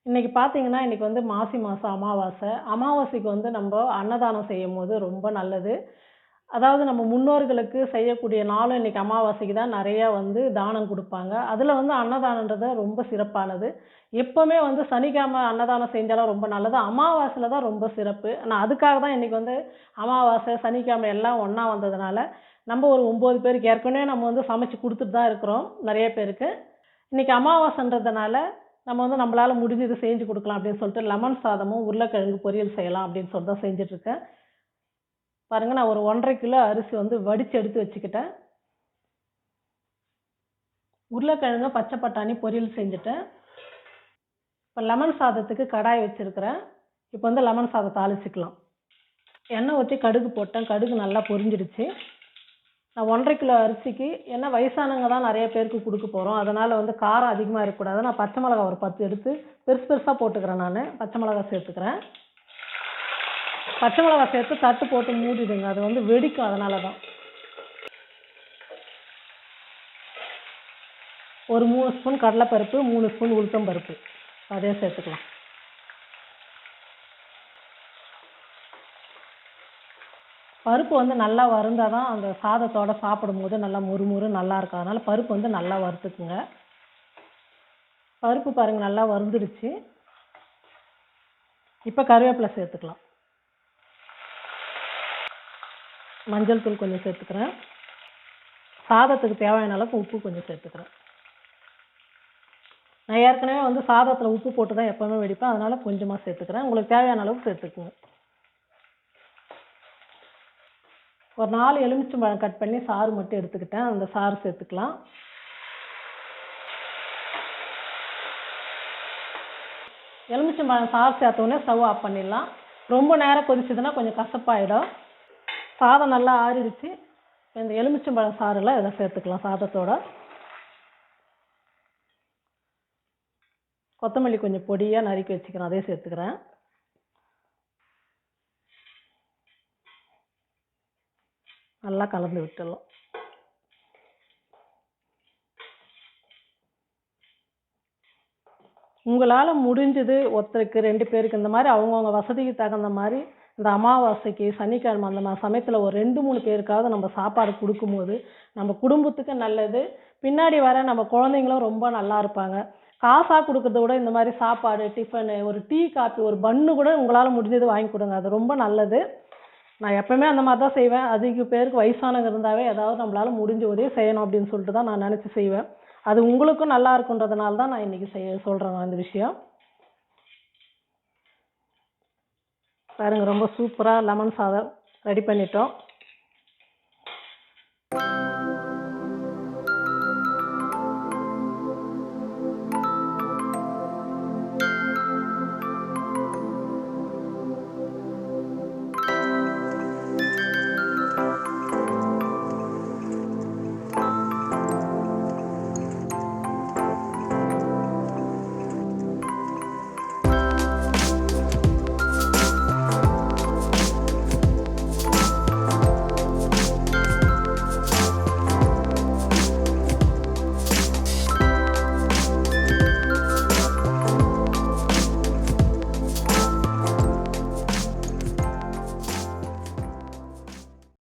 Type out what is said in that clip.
இன்னைக்கு பார்த்தீங்கன்னா, இன்னைக்கு வந்து மாசி மாசம் அமாவாசை. அமாவாசைக்கு வந்து நம்ப அன்னதானம் செய்யும்போது ரொம்ப நல்லது. அதாவது நம்ம முன்னோர்களுக்கு செய்யக்கூடிய நாளும் இன்னைக்கு அமாவாசைக்கு தான் நெறையா வந்து தானம் குடுப்பாங்க. அதுல வந்து அன்னதானம்ன்றது ரொம்ப சிறப்பானது. எப்பவுமே வந்து சனிக்கிழமை அன்னதானம் செஞ்சாலும் ரொம்ப நல்லது. அமாவாசையில தான் ரொம்ப சிறப்பு. நான் அதுக்காக தான் இன்னைக்கு வந்து அமாவாசை, சனிக்கிழமை எல்லாம் ஒண்ணா வந்ததுனால, நம்ம ஒரு 9 பேருக்கு ஏற்கனவே நம்ம வந்து சமைச்சு குடுத்துட்டு தான் இருக்கிறோம், நெறைய பேருக்கு. இன்னைக்கு அமாவாசைன்றதுனால, நம்ம வந்து நம்மளால முடிஞ்சது செஞ்சு குடுக்கலாம் அப்படின்னு சொல்லிட்டு, லெமன் சாதமும், உருளைக்கிழங்கு பொரியல் செய்யலாம் அப்படின்னு சொல்லிட்டு தான் செஞ்சுட்டுருக்கேன். பாருங்க நான் ஒரு 1 1/2 கிலோ அரிசி வந்து வடிச்சு எடுத்து வச்சுக்கிட்டேன். உருளைக்கிழங்கு, பச்சை பட்டாணி பொரியல் செஞ்சுட்டேன். இப்போ லெமன் சாதத்துக்கு கடாய் வச்சிருக்கிறேன். இப்போ வந்து லெமன் சாதம் தாளிச்சுக்கலாம். எண்ணெய் ஊத்தி கடுகு போட்டேன். கடுகு நல்லா பொரிஞ்சிடுச்சு. நான் 1 1/2 கிலோ அரிசிக்கு ஏன்னா வயசானவங்க தான் நெறைய பேருக்கு குடுக்க போறோம். அதனால வந்து காரம் அதிகமா இருக்கக்கூடாது. நான் பச்சை மிளகாய் ஒரு 10 எடுத்து பெருசு பெருசா போட்டுக்கிறேன் நானு. பச்சை மிளகாய் சேர்த்துக்கிறேன். பச்சை மிளகாய் சேர்த்து தட்டு போட்டு மூடிடுங்க. அது வந்து வெடிக்கும் அதனால தான். ஒரு 3 ஸ்பூன் கடலைப்பருப்பு, 3 ஸ்பூன் உளுத்தம் பருப்பு. அதையும் சேர்த்துக்கலாம். பருப்பு வந்து நல்லா வறுந்தா தான் அந்த சாதத்தோட சாப்பிடும்போது நல்லா மொறுமொறு நல்லா இருக்கும். அதனால பருப்பு வந்து நல்லா வறுத்துக்குங்க. பருப்பு பாருங்க நல்லா வறுந்துடுச்சு. இப்போ கருவேப்பிலை சேர்த்துக்கலாம். மஞ்சள் தூள் கொஞ்சம் சேர்த்துக்கிறேன். சாதத்துக்கு தேவையான அளவுக்கு உப்பு கொஞ்சம் சேர்த்துக்கிறேன். நான் ஏற்கனவே வந்து சாதத்தில் உப்பு போட்டு தான் எப்பவுமே வெடிப்பேன். அதனால கொஞ்சமாக சேர்த்துக்கிறேன். உங்களுக்கு தேவையான அளவுக்கு சேர்த்துக்குங்க. ஒரு 4 எலுமிச்சம்பழம் கட் பண்ணி சாறு மட்டும் எடுத்துக்கிட்டேன். அந்த சாறு சேர்த்துக்கலாம். எலுமிச்சம்பழம் சாறு சேர்த்த உடனே ஸ்டவ் ஆஃப் பண்ணிடலாம். ரொம்ப நேரம் கொதிச்சதுன்னா கொஞ்சம் கசப்பாயிடும். சாதம் நல்லா ஆறிடுச்சு. இந்த எலுமிச்சம்பழம் சாறுலாம் இதில் சேர்த்துக்கலாம் சாதத்தோட. கொத்தமல்லி கொஞ்சம் பொடியாக நறுக்கி வச்சுக்கிறேன். அதையும் சேர்த்துக்கிறேன். நல்லா கலந்து விட்டுடலாம். உங்களால் முடிஞ்சது ஒருத்தருக்கு 2 பேருக்கு இந்த மாதிரி அவங்கவுங்க வசதிக்கு தகுந்த மாதிரி இந்த அமாவாசைக்கு சனிக்கிழமை அந்த மாதிரி சமயத்தில் ஒரு 2 3 பேருக்காவது நம்ம சாப்பாடு கொடுக்கும்போது நம்ம குடும்பத்துக்கு நல்லது. பின்னாடி வர நம்ம குழந்தைங்களும் ரொம்ப நல்லா இருப்பாங்க. காசாக கொடுக்கறத விட இந்த மாதிரி சாப்பாடு, டிஃபனு, ஒரு டீ, காப்பி, ஒரு பன்னு கூட உங்களால் முடிஞ்சது வாங்கி கொடுங்க. அது ரொம்ப நல்லது. நான் எப்பவுமே அந்த மாதிரி தான் செய்வேன். அதிக பேருக்கு வயசானவங்க இருந்தாவே ஏதாவது நம்மளால முடிஞ்ச உதவி செய்யணும் அப்படின்னு சொல்லிட்டு தான் நான் நினச்சி செய்வேன். அது உங்களுக்கும் நல்லா இருக்குன்றதுனால தான் நான் இன்னைக்கு சொல்கிறேன் அந்த விஷயம். பாருங்க ரொம்ப சூப்பராக லெமன் சாதம் ரெடி பண்ணிட்டோம்.